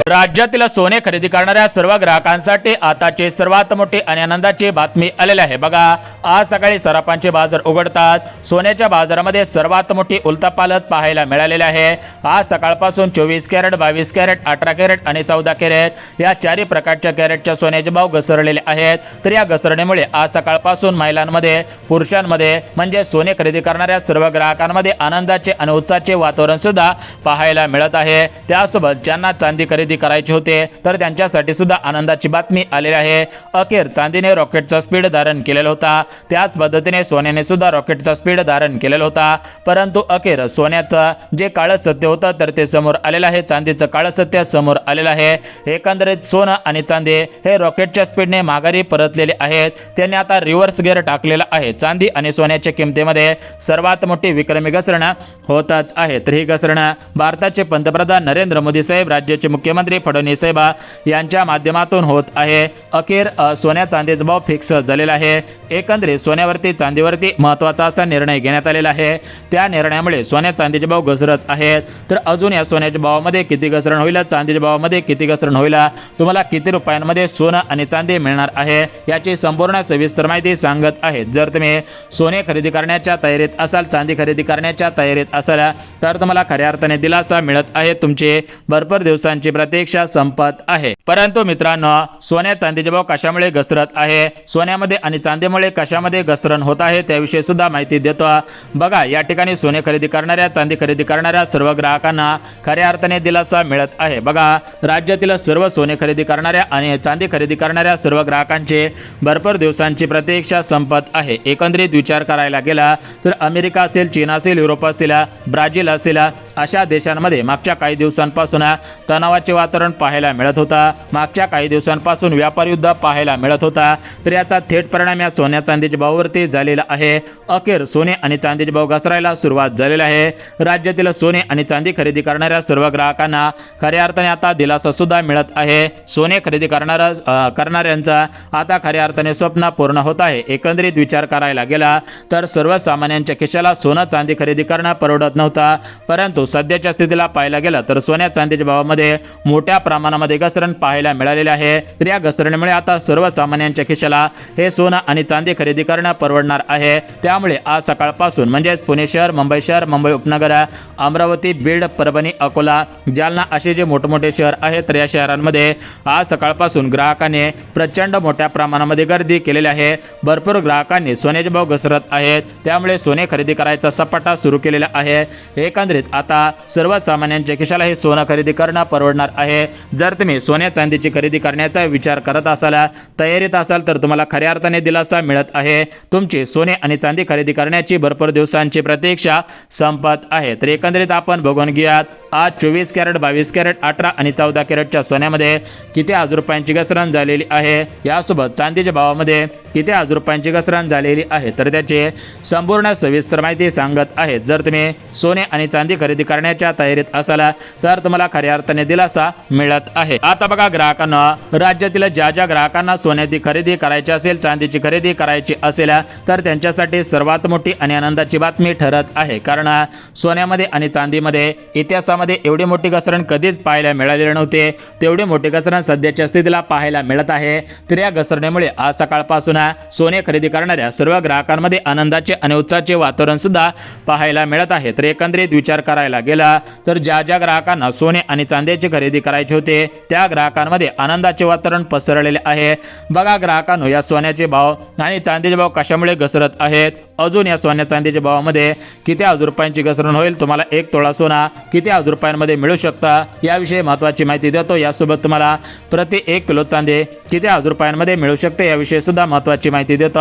राज्यातील सोने खरेदी करणाऱ्या सर्व ग्राहकांसाठी आताची सर्वात मोठी आणि आनंदाची बातमी आलेली आहे। बघा, आज सकाळी सराफांचे बाजार उघडताच सोन्याच्या बाजारामध्ये सर्वात मोठी उलथापालथ पाहायला मिळालेली आहे। आज सकाळपासून 24 कॅरेट, 22 कॅरेट, 18 कॅरेट आणि 14 कॅरेट या चारही प्रकारच्या कॅरेटच्या सोन्याचे भाव घसरलेले आहेत। तर या घसरणीमुळे आज सकाळपासून महिलांमध्ये, पुरुषांमध्ये म्हणजे सोने खरेदी करणाऱ्या सर्व ग्राहकांमध्ये आनंदाचे आणि उत्साहाचे वातावरण सुद्धा पाहायला मिळत आहे। त्यासोबत ज्यांना चांदी खरेदी करायचे होते तर त्यांच्यासाठी सुद्धा आनंदाची बातमी आलेली आहे। अखेर चांदीने रॉकेटचा स्पीड धारण केलेला होता, त्याच पद्धतीने सोन्याने सुद्धा रॉकेटचा स्पीड धारण केलेला होता, परंतु अखेर सोन्याचं जे काळं सत्य होतं तर ते समोर आलेलं आहे, चांदीचं काळं सत्य समोर आलेलं आहे। एकंदरीत सोनं आणि चांदी हे रॉकेटच्या स्पीडने माघारी परतलेले आहेत, त्यांनी आता रिव्हर्स गिअर टाकलेला आहे। चांदी आणि सोन्याच्या किमतीमध्ये सर्वात मोठी विक्रमी घसरण होतच आहे। तर ही घसरण भारताचे पंतप्रधान नरेंद्र मोदी साहेब, राज्याचे मुख्यमंत्री फडणवीस साहेब यांच्या माध्यमातून होत आहे। अखेर सोन्या चांदीचा भाव फिक्स झालेला आहे। एकंदरीत सोन्यावरती चांदीवरती महत्त्वाचा असा निर्णय घेण्यात आलेला आहे। त्या निर्णयामुळे सोन्या चांदीचे भाव घसरत आहेत। तर अजून या सोन्याच्या भावामध्ये किती घसरण होईल, चांदीच्या भावामध्ये किती घसरण होईल, तुम्हाला किती रुपयांमध्ये सोनं आणि चांदी मिळणार आहे याची संपूर्ण सविस्तर माहिती सांगत आहे। जर तुम्ही सोने खरेदी करण्याच्या तयारीत असाल, चांदी खरेदी करण्याच्या तयारीत असाल तर तुम्हाला खऱ्या अर्थाने दिलासा मिळत आहे। तुमची भरपूर दिवसांची प्रतीक्षा संपत आहे। परंतु मित्रांनो, सोन्या चांदीचे भाव कशामुळे घसरत आहे, सोन्यामध्ये आणि चांदीमुळे कशामध्ये घसरण होत आहे त्याविषयी सुद्धा माहिती देतो। बघा, या ठिकाणी सोने खरेदी करणाऱ्या, चांदी खरेदी करणाऱ्या सर्व ग्राहकांना खऱ्या अर्थाने दिलासा मिळत आहे। बघा, राज्यातील सर्व सोने खरेदी करणाऱ्या आणि चांदी खरेदी करणाऱ्या सर्व ग्राहकांची भरपूर दिवसांची प्रतीक्षा संपत आहे। एकंदरीत विचार करायला गेला तर अमेरिका असेल, चीन असेल, युरोप असेल, ब्राझील असेल, अशा देशांमध्ये मागच्या काही दिवसांपासून तणावाचे वातावरण पाहायला मिळत होता। मागच्या काही दिवसांपासून व्यापार युद्ध पाहायला मिळत होता। तर याचा थेट परिणाम या सोन्या चांदीच्या भावावरती झालेला आहे। अखेर सोने आणि चांदीचे भाव घसरायला सुरुवात झालेली आहे। राज्यातील सोने आणि चांदी खरेदी करणाऱ्या सर्व ग्राहकांना खऱ्या अर्थाने आता दिलासा सुद्धा मिळत आहे। सोने खरेदी करणाऱ्यांचा आता खऱ्या अर्थाने स्वप्न पूर्ण होत आहे। एकंदरीत विचार करायला गेला तर सर्वसामान्यांच्या खिशाला सोनं चांदी खरेदी करणं परवडत नव्हता, परंतु सध्याच्या स्थितीला पाहायला गेलं तर सोन्या चांदीच्या भावामध्ये मोठ्या प्रमाणामध्ये घसरण पाहायला मिळालेले आहे। तर या घसरणीमुळे आता सर्वसामान्यांच्या खिशाला हे सोनं आणि चांदी खरेदी करणं परवडणार आहे। त्यामुळे आज सकाळपासून म्हणजेच पुणे शहर, मुंबई शहर, मुंबई उपनगर, अमरावती, बीड, परभणी, अकोला, जालना असे जे मोठमोठे शहर आहेत तर या शहरांमध्ये आज सकाळपासून ग्राहकांनी प्रचंड मोठ्या प्रमाणामध्ये गर्दी केलेली आहे। भरपूर ग्राहकांनी सोन्याचे भाव घसरत आहेत, त्यामुळे सोने खरेदी करायचा सपाटा सुरू केलेला आहे। एकंदरीत आता सर्वसामान्यांच्या खिशाला हे सोनं खरेदी करणं परवडणार आहे। जर तुम्ही सोन्या चांदीची खरेदी करण्याचा विचार करत असाल, तयारीत असाल तर तुम्हाला खऱ्या अर्थाने दिलासा मिळत आहे। तुमची सोने आणि चांदी खरेदी करण्याची भरपूर दिवसांची प्रतीक्षा संपत आहे। तर एकंदरीत आपण बघून घेऊयात आज 24 कॅरेट, 22 कॅरेट, 18 आणि 14 कॅरेटच्या सोन्यामध्ये किती हजार रुपयांची घसरण झालेली आहे, यासोबत चांदीच्या भावामध्ये किती हजार रुपयांची घसरण झालेली आहे, तर त्याची संपूर्ण सविस्तर माहिती सांगत आहे। जर तुम्ही सोने आणि चांदी खरेदी करण्याच्या तयारीत असाल तर तुम्हाला खऱ्या अर्थाने दिलासा मिळत आहे। आता बघा ग्राहकांना, राज्यातील ज्या ग्राहकांना सोन्याची खरेदी करायची असेल, चांदीची खरेदी करायची असेल तर त्यांच्यासाठी सर्वात मोठी आणि आनंदाची बातमी ठरत आहे। कारण सोन्यामध्ये आणि चांदीमध्ये इतिहासामध्ये एवढी मोठी घसरण कधीच पाहायला मिळालेली नव्हते, तेवढी मोठी घसरण सध्याच्या स्थितीला पाहायला मिळत आहे। तर या घसरणीमुळे आज सकाळपासून सोने खरेदी करणाऱ्या सर्व ग्राहकांमध्ये आनंदाचे आणि उत्साहाचे वातावरण सुद्धा पाहायला मिळत आहे। तर एकंदरीत विचार करायला गेला तर ज्या ग्राहकांना सोने आणि चांदीची खरेदी करायची होते त्या ग्राहकांमध्ये आनंदाचे वातावरण पसरलेले आहे। बघा ग्राहकांनो, या सोन्याचे भाव आणि चांदीचे भाव कशामुळे घसरत आहेत, अजून या सोन्या चांदीच्या भावामध्ये किती हजार रुपयांची घसरण होईल, तुम्हाला एक तोळा सोना किती हजार रुपयांमध्ये मिळू शकता याविषयी महत्त्वाची माहिती देतो। यासोबत तुम्हाला प्रति 1 किलो चांदी किती हजार रुपयांमध्ये मिळू शकते याविषयी सुद्धा महत्त्वाची माहिती देतो।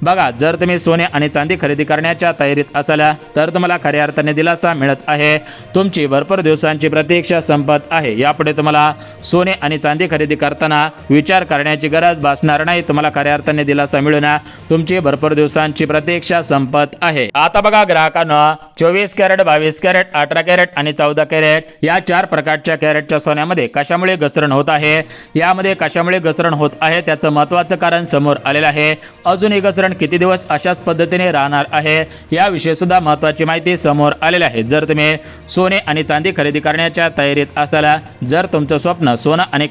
बघा, जर तुम्ही सोने आणि चांदी खरेदी करण्याच्या तयारीत असाल तर तुम्हाला खऱ्या अर्थाने दिलासा मिळत आहे। तुमची भरपूर दिवसांची प्रतीक्षा संपत आहे। यापुढे तुम्हाला सोने आणि चांदी खरेदी करताना विचार करण्याची गरज भासणार नाही, तुम्हाला खऱ्या अर्थाने दिलासा मिळून तुमची भरपूर दिवसांची प्रतीक्षा संपत आहे। आता बघा ग्राहकांना, 24 कॅरेट, 22 कॅरेट, 18 कॅरेट आणि 14 कॅरेट या 4 प्रकारच्या कॅरेटच्या सोन्यामध्ये कशामुळे घसरण होत आहे, यामध्ये कशामुळे घसरण होत आहे त्याचं महत्त्वाचं कारण समोर आलेलं आहे। अजून ही घसरण किती दिवस अशाच पद्धतीने राहणार आहे याविषयी सुद्धा महत्त्वाची माहिती समोर आलेली आहे। जर तुम्ही सोने आणि चांदी खरेदी करण्याच्या तयारीत असाल, जर तुमचं स्वप्न सोनं आणि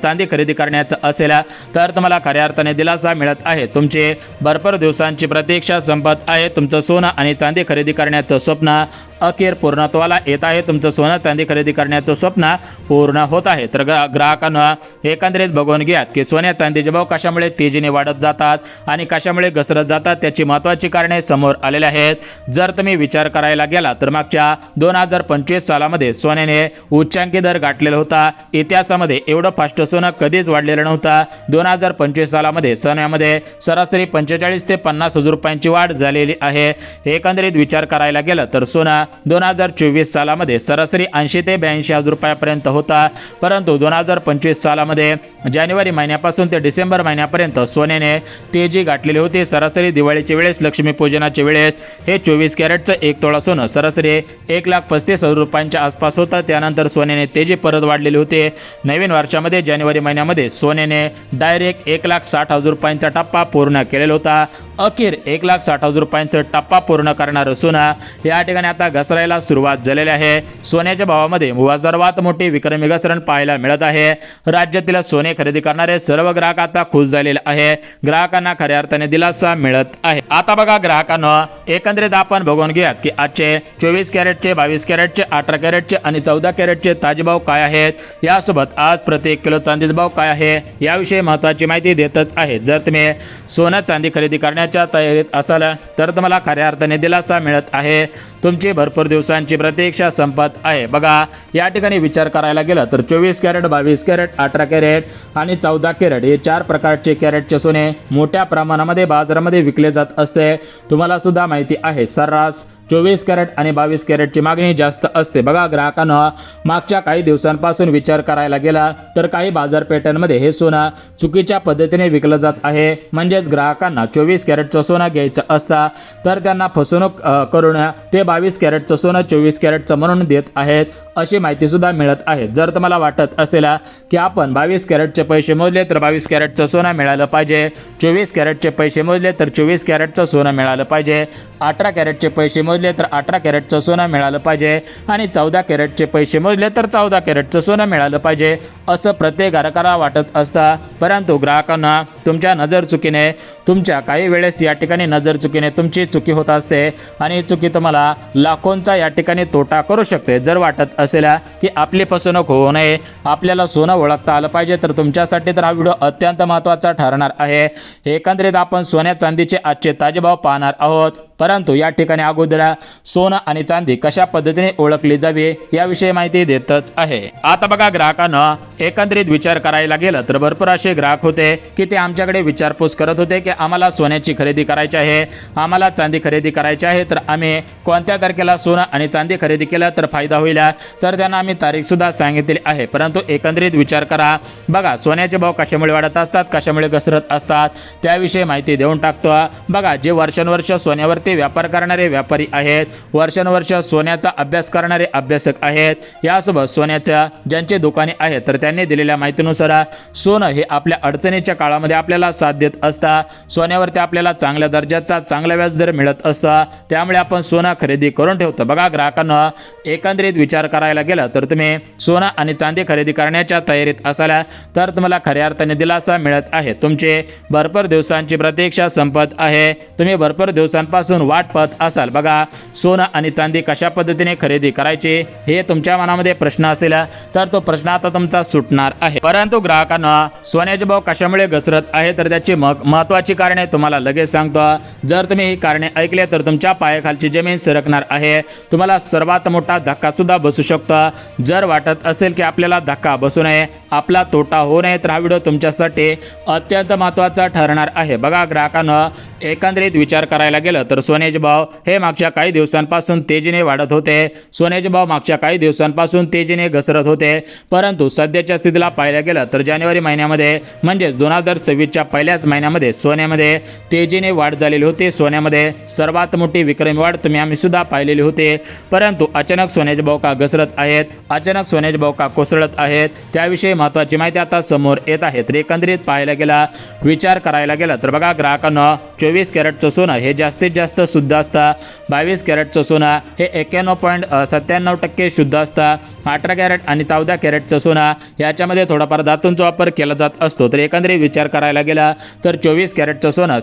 चांदी खरेदी करण्याचं असेल तर तुम्हाला खऱ्या अर्थाने दिलासा मिळत आहे। तुमची भरपूर दिवसांची प्रतीक्षा संपत आहे। तुमचं सोनं आणि चांदी खरेदी करण्याचं स्वप्न अखेर पूर्णत्वाला येत आहे। तुमचं सोनं चांदी खरेदी करण्याचं स्वप्न पूर्ण होत आहे। तर ग्राहकांना एकंदरीत बघून घ्या की सोन्या चांदीचे भाव कशामुळे तेजीने वाढत जातात आणि कशामुळे घसरत जातात त्याची महत्त्वाची कारणे समोर आलेली आहेत। जर तुम्ही विचार करायला गेला तर मागच्या 2025 सालामध्ये सोन्याने उच्चांकी दर गाठलेला होता। इतिहासामध्ये एवढं फास्ट सोनं कधीच वाढलेलं नव्हतं। 2025 सालामध्ये सोन्यामध्ये सरासरी 45 ते 50 हजार रुपयांची वाढ झालेली आहे। एकंदरीत विचार करायला गेलं तर सोनं 2024 सालामध्ये सरासरी 80 ते 82 हजार रुपयापर्यंत होता, परंतु 2025 सालामध्ये जानेवारी महिन्यापासून ते डिसेंबर महिन्यापर्यंत सोन्याने तेजी गाठलेली होती। सरासरी दिवाळीच्या वेळेस, लक्ष्मीपूजनाच्या वेळेस हे 24 कॅरेटचं एक तोळा सोनं सरासरी 1,35,000 रुपयांच्या आसपास होतं। त्यानंतर सोन्याने तेजी परत वाढलेली होती। नवीन वर्षामध्ये जानेवारी महिन्यामध्ये सोन्याने डायरेक्ट 1,60,000 रुपयांचा टप्पा पूर्ण केलेला होता। अखेर 1,60,000 रुपयांचा टप्पा पूर्ण करणारं सोनं या ठिकाणी आता घसरायला सुरुवात झालेली आहे। सोन्याच्या भावामध्ये सर्वात मोठी विक्रमी घसरण पाहायला मिळत आहे। राज्यातील सोने खरेदी करणारे सर्व ग्राहक आता खुश झालेले आहे। ग्राहकांना खऱ्या अर्थाने दिलासा मिळत आहे। आता बघा ग्राहकांना एकंदरीत आपण बघून घ्या की आजचे 24 कॅरेटचे, 22 कॅरेटचे, 18 कॅरेटचे आणि 14 कॅरेटचे ताजे भाव काय आहेत, यासोबत आज प्रति 1 किलो चांदीचा भाव काय आहे याविषयी महत्त्वाची माहिती देतच आहे। जर तुम्ही सोनं चांदी खरेदी करण्याच्या तयारीत असाल तर तुम्हाला खऱ्या अर्थाने दिलासा मिळत आहे। तुमची भरपूर दिवसांची प्रतीक्षा संपत आहे। बघा या ठिकाणी विचार करायला गेलं तर 24 कॅरेट, 22 कॅरेट, 18 कॅरेट आणि 14 कॅरेट हे 4 प्रकारचे कॅरेटचे सोने मोठ्या प्रमाणामध्ये बाजारामध्ये विकले जात असते। तुम्हाला सुद्धा माहिती आहे सर्रास 24 कॅरेट आणि 22 कॅरेटची मागणी जास्त असते। बघा ग्राहकांना मागच्या काही दिवसांपासून विचार करायला गेला तर काही बाजारपेठांमध्ये हे सोनं चुकीच्या पद्धतीने विकलं जात आहे। म्हणजेच ग्राहकांना 24 कॅरेटचं सोनं घ्यायचं असता तर त्यांना फसवणूक करून ते 22 कॅरेटचं सोनं 24 कॅरेटचं म्हणून देत आहेत, अशी माहिती सुद्धा मिळत आहे। जर तुम्हाला वाटत असेल की आपण 22 कॅरेटचे पैसे मोजले तर 22 कॅरेटचं सोनं मिळालं पाहिजे, 24 कॅरेटचे पैसे मोजले तर 24 कॅरेटचं सोनं मिळालं पाहिजे, 18 कॅरेटचे पैसे मोजले तर 18 कॅरेटचं सोनं मिळालं पाहिजे आणि 14 कॅरेटचे पैसे मोजले तर 14 कॅरेटचं सोनं मिळालं पाहिजे, असं प्रत्येक ग्राहकाला वाटत असतं। परंतु ग्राहकांना तुमच्या नजर चुकीने, तुमच्या काही वेळेस या ठिकाणी नजर चुकीने तुमची चुकी होत असते आणि चुकी तुम्हाला लाखोंचा या ठिकाणी तोटा करू शकते। जर वाटत असेल की आपली फसवणूक होऊ नये, आपल्याला सोनं ओळखता आलं पाहिजे, तर तुमच्यासाठी तर हा व्हिडिओ अत्यंत महत्त्वाचा ठरणार आहे। एकंदरीत आपण सोन्या चांदीचे आजचे ताजे भाव पाहणार आहोत, परंतु या ठिकाणी अगोदर सोनं आणि चांदी कशा पद्धतीने ओळखली जावी याविषयी माहिती देतच आहे। आता बघा ग्राहकांना एकंदरीत विचार करायला गेलं तर भरपूर असे ग्राहक होते की ते आमच्याकडे विचारपूस करत होते की आम्हाला सोन्याची खरेदी करायची आहे, आम्हाला चांदी खरेदी करायची आहे, तर आम्ही कोणत्या तारखेला सोनं आणि चांदी खरेदी केलं तर फायदा होईल, तर त्यांना आम्ही तारीख सुद्धा सांगितलेली आहे। परंतु एकंदरीत विचार करा, बघा सोन्याचे भाव कशामुळे वाढत असतात, कशामुळे घसरत असतात त्याविषयी माहिती देऊन टाकतो। बघा जे वर्षानुवर्ष सोन्यावरती व्यापार करणारे व्यापारी आहेत, वर्षानुवर्ष सोन्याचा अभ्यास करणारे अभ्यासक आहेत, यासोबत सोन्याच्या ज्यांचे दुकाने आहेत तर त्यांनी दिलेल्या माहितीनुसार सोनं हे आपल्या अडचणीच्या काळामध्ये आपल्याला साथ देत असतं। सोन्यावरती आपल्याला चांगल्या दर्जाचा चांगला व्याजदर मिळत असतं, त्यामुळे आपण सोनं खरेदी करून ठेवतो। बघा ग्राहकांना एकंदरीत विचार करायला गेला तर तुम्ही सोनं आणि चांदी खरेदी करण्याच्या तयारीत असाल तर तुम्हाला खऱ्या अर्थाने दिलासा मिळत आहे। तुमचे भरपूर दिवसांची प्रतीक्षा संपत आहे, तुम्ही भरपूर दिवसांपासून वाट पाहत असाल। बघा सोनं आणि चांदी कशा पद्धतीने खरेदी करायची हे तुमच्या मनामध्ये प्रश्न असेल तर तो प्रश्न आता तुमचा सुटणार आहे। परंतु ग्राहकांना सोन्याचे भाव कशामुळे घसरत आहे तर त्याची महत्त्वाची कारणे तुम्हाला लगेच सांगतो। जर तुम्ही ही कारणे ऐकले तर तुमच्या पायाखालची जमीन सरकणार आहे, तुम्हाला सर्वात मोठा धक्का सुद्धा बसू शकतो। जर वाटत असेल की आपल्याला धक्का बसू नये, आपला तोटा होऊ नये, तर हा व्हिडिओ तुमच्यासाठी अत्यंत महत्त्वाचा ठरणार आहे। बघा ग्राहकांना एकंदरीत विचार करायला गेलं तर सोन्याचे भाव हे मागच्या काही दिवसांपासून तेजीने वाढत होते, सोन्याचे भाव मागच्या काही दिवसांपासून तेजीने घसरत होते, परंतु सध्याच्या सध्याच्या स्थितीला पाहायला गेलं तर जानेवारी महिन्यामध्ये म्हणजेच 2026च्या पहिल्याच महिन्यामध्ये सोन्यामध्ये तेजीने वाढ झालेली होती। सोन्यामध्ये सर्वात मोठी विक्रमी वाढ आम्ही सुद्धा पाहिलेली होती, परंतु अचानक सोन्याचे भाव का घसरत आहेत, अचानक सोन्याचे भाव का कोसळत आहेत, त्याविषयी महत्त्वाची माहिती आता समोर येत आहे। तर एकंदरीत पाहायला गेला विचार करायला गेला तर बघा ग्राहकांना 24 कॅरेटचं सोनं हे जास्तीत जास्त शुद्ध असतं, 22 कॅरेटचं सोनं हे 91.97% शुद्ध असतं, 18 कॅरेट आणि 14 कॅरेटचं सोनं याच्यामध्ये थोडाफार धातूंचा वापर केला जात असतो। तर एकंदरीत विचार करायला गेला तर 24 कॅरेटचं सोनं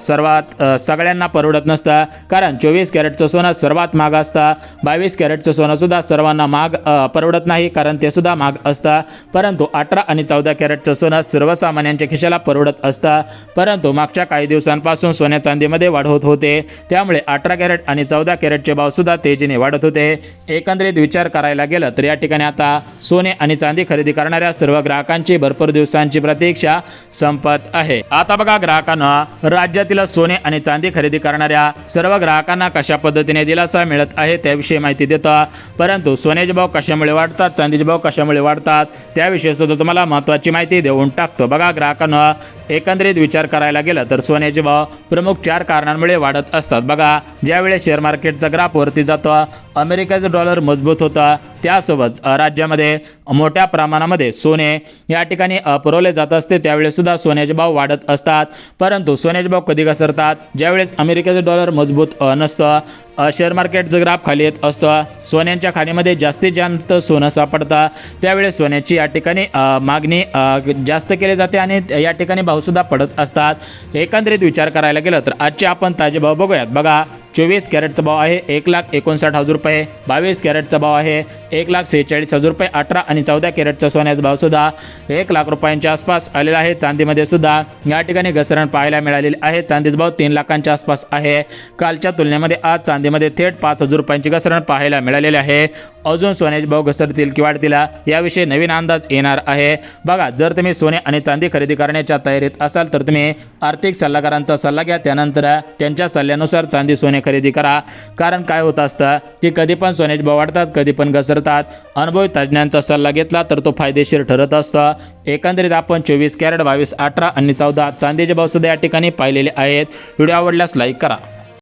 सगळ्यांना परवडत नसतं, कारण 24 कॅरेटचं सोनं सर्वात महाग असतं, 22 कॅरेटचं सोनं सुद्धा सर्वांना महाग परवडत नाही, कारण ते सुद्धा महाग असतं, परंतु 18 आणि 14 कॅरेटचं सोनं सर्वसामान्यांच्या खिशाला परवडत असतं। परंतु मागच्या काही दिवसांपासून सोन्या चांदीमध्ये वाढ होत होते, त्यामुळे 18 कॅरेट आणि 14 कॅरेटचे भाव सुद्धा तेजीने वाढत होते। एकंदरीत विचार करायला गेलं तर या ठिकाणी आता सोने आणि चांदी खरेदी करणाऱ्या सर्व ग्राहकांची भरपूर दिवसांची प्रतीक्षा संपत आहे। आता बघा ग्राहकांना राज्यातील सोने आणि चांदी खरेदी करणाऱ्या सर्व ग्राहकांना कशा पद्धतीने दिलासा मिळत आहे त्याविषयी माहिती देतो, परंतु सोन्याचे भाव कशामुळे वाढतात, चांदीचे भाव कशामुळे वाढतात त्याविषयी सुद्धा तुम्हाला महत्त्वाची माहिती देऊन टाकतो। बघा ग्राहकांना एकंदरीत विचार करायला गेला तर सोन्याचे भाव प्रमुख 4 कारणांमुळे वाढत असतात। बघा ज्यावेळेस शेअर मार्केटचा ग्राफ वरती जातो, अमेरिकेचं डॉलर मजबूत होता, त्यासोबत राज्यामध्ये मोठ्या प्रमाणामध्ये सोने या ठिकाणी पुरवले जात असते, त्यावेळेस सुद्धा सोन्याचे भाव वाढत असतात। परंतु सोन्याचे भाव कधी घसरतात, ज्यावेळेस अमेरिकेचं डॉलर मजबूत नसतं, शेअर मार्केटचं ग्राफ खाली येत असतं, सोन्यांच्या खाणीमध्ये जास्तीत जास्त सोनं सापडतं, त्यावेळेस सोन्याची या ठिकाणी मागणी जास्त केली जाते आणि या ठिकाणी भावसुद्धा पडत असतात। एकंदरीत विचार करायला गेलं तर आजचे आपण ताजे भाव बघूयात। बघा 24 कॅरेटचा भाव आहे 1,59,000 रुपये, 22 कॅरेटचा भाव आहे 1,46,000 रुपये, 18 आणि 14 कॅरेटचा सोन्याचा भाव सुद्धा 1 लाख रुपयांच्या आसपास आलेला आहे। चांदीमध्ये सुद्धा या ठिकाणी घसरण पाहायला मिळालेली आहे, चांदीचा भाव 3 लाखांच्या आसपास आहे। कालच्या तुलनेमध्ये आज चांदीमध्ये थेट 5,000 रुपयांची घसरण पाहायला मिळालेली आहे। अजून सोन्याचे भाव घसरतील की वाढतील याविषयी नवीन अंदाज येणार आहे। बघा जर तुम्ही सोने आणि चांदी खरेदी करण्याच्या तयारीत असाल तर तुम्ही आर्थिक सल्लागारांचा सल्ला घ्या, त्यानंतर त्यांच्या सल्ल्यानुसार चांदी सोने खरेदी करा, कारण काय होत असतं की कधी पण सोन्याचे भाव वाढतात, कधी पण घसरतात। अनुभवी तज्ज्ञांचा सल्ला घेतला तर तो फायदेशीर ठरत असतो। एकंदरीत आपण 24 कॅरेट, 22, 18 आणि 14 चांदीचे भाव सुद्धा या ठिकाणी पाहिलेले आहेत। व्हिडिओ आवडल्यास लाईक करा।